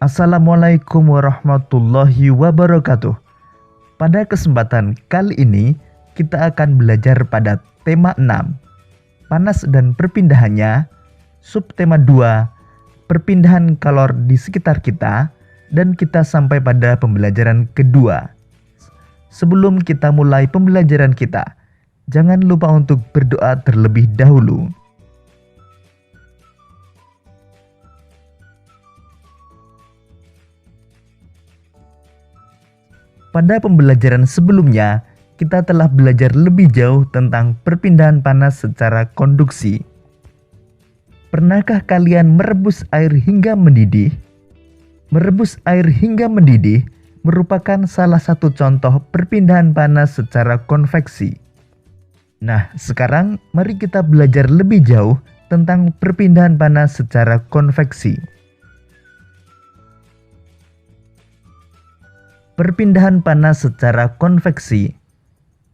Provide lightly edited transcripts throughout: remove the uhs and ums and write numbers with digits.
Assalamualaikum warahmatullahi wabarakatuh. Pada kesempatan kali ini, kita akan belajar pada tema 6, panas dan perpindahannya, subtema 2, perpindahan kalor di sekitar kita, dan kita sampai pada pembelajaran kedua. Sebelum kita mulai pembelajaran kita, jangan lupa untuk berdoa terlebih dahulu. Pada pembelajaran sebelumnya, kita telah belajar lebih jauh tentang perpindahan panas secara konduksi. Pernahkah kalian merebus air hingga mendidih? Merebus air hingga mendidih merupakan salah satu contoh perpindahan panas secara konveksi. Nah, sekarang mari kita belajar lebih jauh tentang perpindahan panas secara konveksi. Perpindahan panas secara konveksi.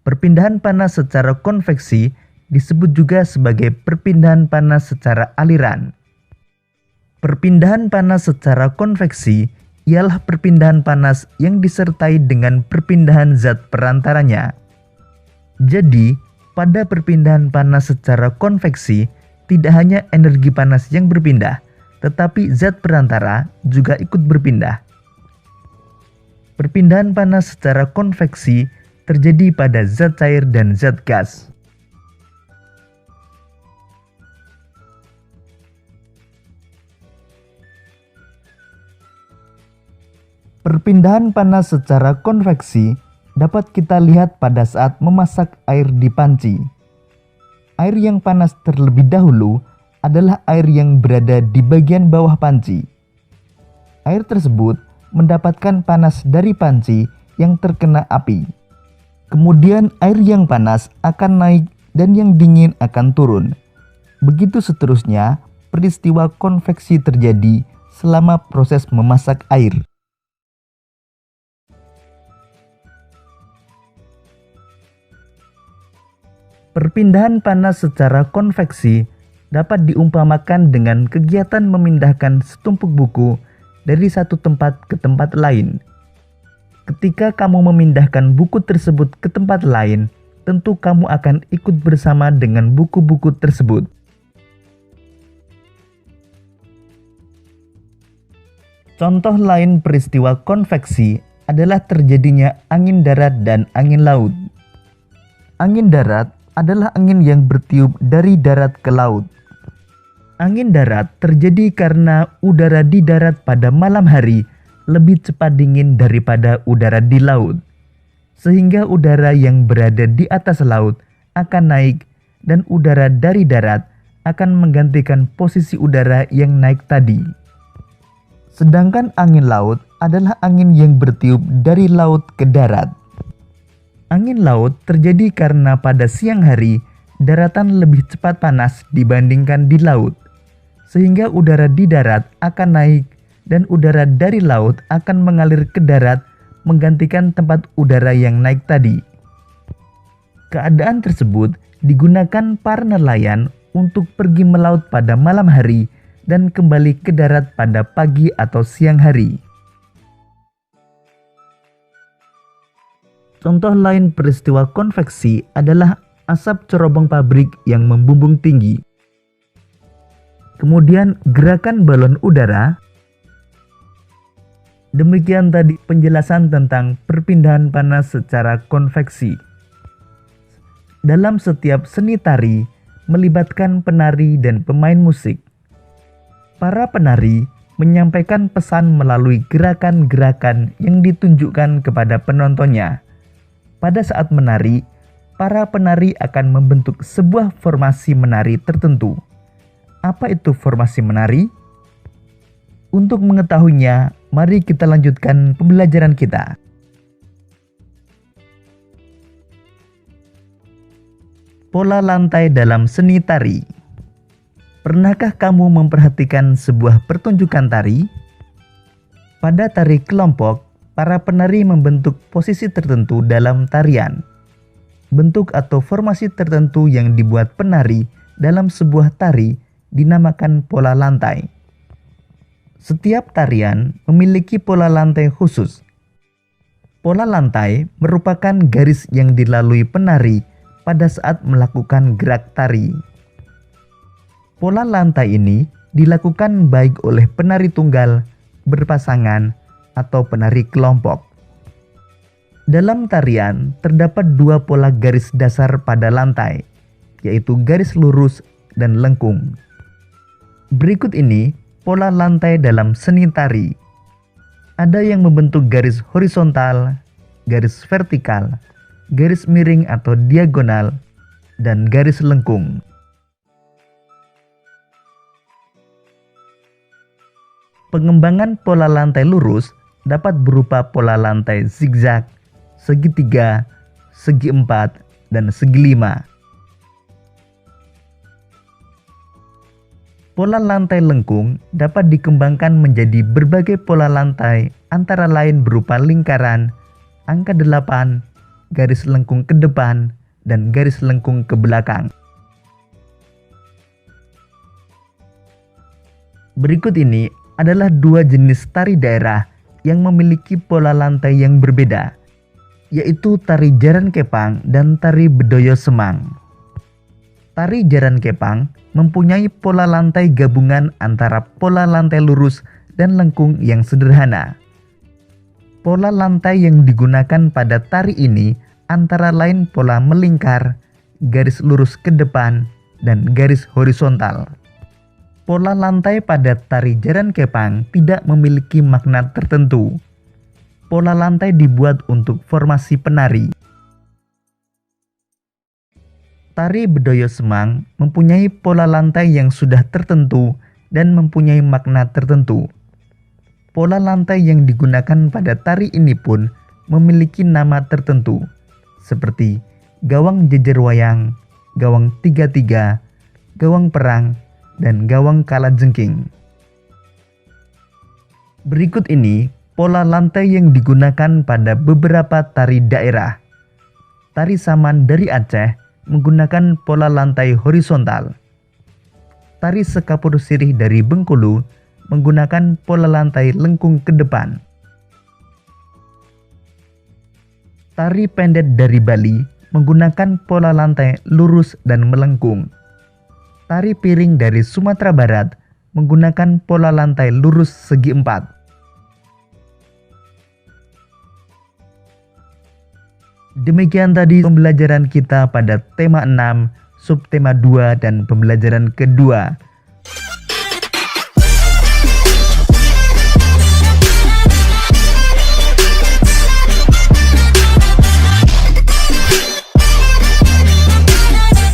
Perpindahan panas secara konveksi disebut juga sebagai perpindahan panas secara aliran. Perpindahan panas secara konveksi ialah perpindahan panas yang disertai dengan perpindahan zat perantaranya. Jadi, pada perpindahan panas secara konveksi, tidak hanya energi panas yang berpindah, tetapi zat perantara juga ikut berpindah. Perpindahan panas secara konveksi terjadi pada zat cair dan zat gas. Perpindahan panas secara konveksi dapat kita lihat pada saat memasak air di panci. Air yang panas terlebih dahulu adalah air yang berada di bagian bawah panci. Air tersebut mendapatkan panas dari panci yang terkena api. Kemudian air yang panas akan naik dan yang dingin akan turun. Begitu seterusnya, peristiwa konveksi terjadi selama proses memasak air. Perpindahan panas secara konveksi dapat diumpamakan dengan kegiatan memindahkan setumpuk buku dari satu tempat ke tempat lain. Ketika kamu memindahkan buku tersebut ke tempat lain, tentu kamu akan ikut bersama dengan buku-buku tersebut. Contoh lain peristiwa konveksi adalah terjadinya angin darat dan angin laut. Angin darat adalah angin yang bertiup dari darat ke laut. Angin darat terjadi karena udara di darat pada malam hari lebih cepat dingin daripada udara di laut. Sehingga udara yang berada di atas laut akan naik dan udara dari darat akan menggantikan posisi udara yang naik tadi. Sedangkan angin laut adalah angin yang bertiup dari laut ke darat. Angin laut terjadi karena pada siang hari daratan lebih cepat panas dibandingkan di laut. Sehingga udara di darat akan naik dan udara dari laut akan mengalir ke darat menggantikan tempat udara yang naik tadi. Keadaan tersebut digunakan para nelayan untuk pergi melaut pada malam hari dan kembali ke darat pada pagi atau siang hari. Contoh lain peristiwa konveksi adalah asap cerobong pabrik yang membumbung tinggi. Kemudian gerakan balon udara. Demikian tadi penjelasan tentang perpindahan panas secara konveksi. Dalam setiap seni tari melibatkan penari dan pemain musik. Para penari menyampaikan pesan melalui gerakan-gerakan yang ditunjukkan kepada penontonnya. Pada saat menari, para penari akan membentuk sebuah formasi menari tertentu. Apa itu formasi menari? Untuk mengetahuinya, mari kita lanjutkan pembelajaran kita. Pola lantai dalam seni tari. Pernahkah kamu memperhatikan sebuah pertunjukan tari? Pada tari kelompok, para penari membentuk posisi tertentu dalam tarian. Bentuk atau formasi tertentu yang dibuat penari dalam sebuah tari dinamakan pola lantai. Setiap tarian memiliki pola lantai khusus. Pola lantai merupakan garis yang dilalui penari pada saat melakukan gerak tari. Pola lantai ini dilakukan baik oleh penari tunggal, berpasangan, atau penari kelompok. Dalam tarian terdapat dua pola garis dasar pada lantai, yaitu garis lurus dan lengkung. Berikut ini pola lantai dalam seni tari. Ada yang membentuk garis horizontal, garis vertikal, garis miring atau diagonal, dan garis lengkung. Pengembangan pola lantai lurus dapat berupa pola lantai zigzag, segitiga, segi empat, dan segi lima. Pola lantai lengkung dapat dikembangkan menjadi berbagai pola lantai antara lain berupa lingkaran, angka 8, garis lengkung ke depan, dan garis lengkung ke belakang. Berikut ini adalah dua jenis tari daerah yang memiliki pola lantai yang berbeda, yaitu tari jaran kepang dan tari bedoyo semang. Tari jaran kepang mempunyai pola lantai gabungan antara pola lantai lurus dan lengkung yang sederhana. Pola lantai yang digunakan pada tari ini antara lain pola melingkar, garis lurus ke depan, dan garis horizontal. Pola lantai pada tari jaran kepang tidak memiliki makna tertentu. Pola lantai dibuat untuk formasi penari. Tari bedoyo semang mempunyai pola lantai yang sudah tertentu dan mempunyai makna tertentu. Pola lantai yang digunakan pada tari ini pun memiliki nama tertentu, seperti gawang jejer wayang, gawang 3-3, gawang perang, dan gawang kalajengking. Berikut ini pola lantai yang digunakan pada beberapa tari daerah. Tari saman dari Aceh menggunakan pola lantai horizontal. Tari sekapur sirih dari Bengkulu menggunakan pola lantai lengkung ke depan. Tari pendet dari Bali menggunakan pola lantai lurus dan melengkung. Tari piring dari Sumatera Barat menggunakan pola lantai lurus segi empat. Demikian tadi pembelajaran kita pada tema 6, subtema 2, dan pembelajaran kedua.